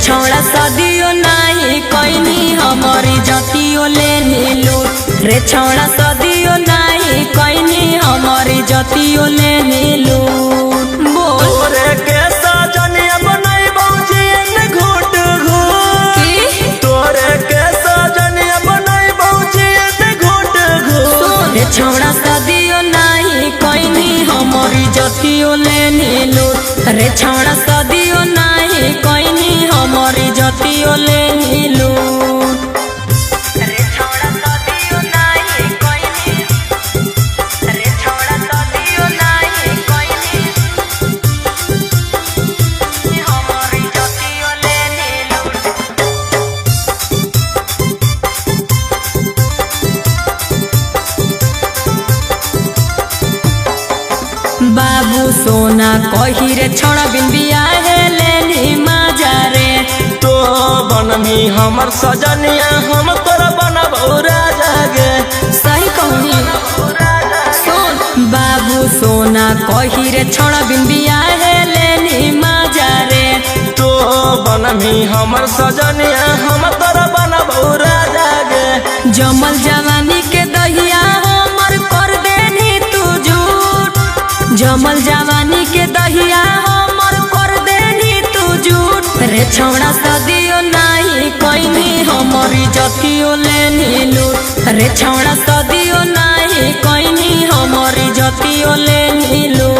छौड़ा सदियो नहीं कोइनी हमारी जतियो ले नीलू रे छौड़ा सदियो नहीं कोइनी हमारी जतियो ले नीलू बोल के सजनिया बनाई बौजी ने घुट घुट तोरे के सजनिया बनाई बौजी ने घुट घुट रे छौड़ा सदियो नहीं कोइनी हमारी जतियो ले नीलू रे छौड़ा सदियो नहीं कोइनी हमारी जतियो ले नीलू रे छौड़ा सदियो नहीं कोइनी रे छौड़ा सदियो नहीं कोइनी हमारी जतियो ले नीलू बाबू सोना कही रे छोड़ा बिन बियाहे लेनी मजा रे तो बनमी हमर सजनिया हम तोरा बनबौ राजा गे सही कहनी सुन बाबू सोना कही रे छोड़ा बिन बियाहे लेनी मजा रे तो बनमी हमर सजनिया हम तोरा बनबौ राजा गे जमल जवानी के दहिया हमर कर देनी तू झूठ जमल जवानी के दहिया हमर कर देनी तू झूठ रे छौड़ा सदियो नहीं कोइनी हमारी जतियो ले नीलू रे छौड़ा सदियो नहीं कोइनी हमारी जतियो ले नीलू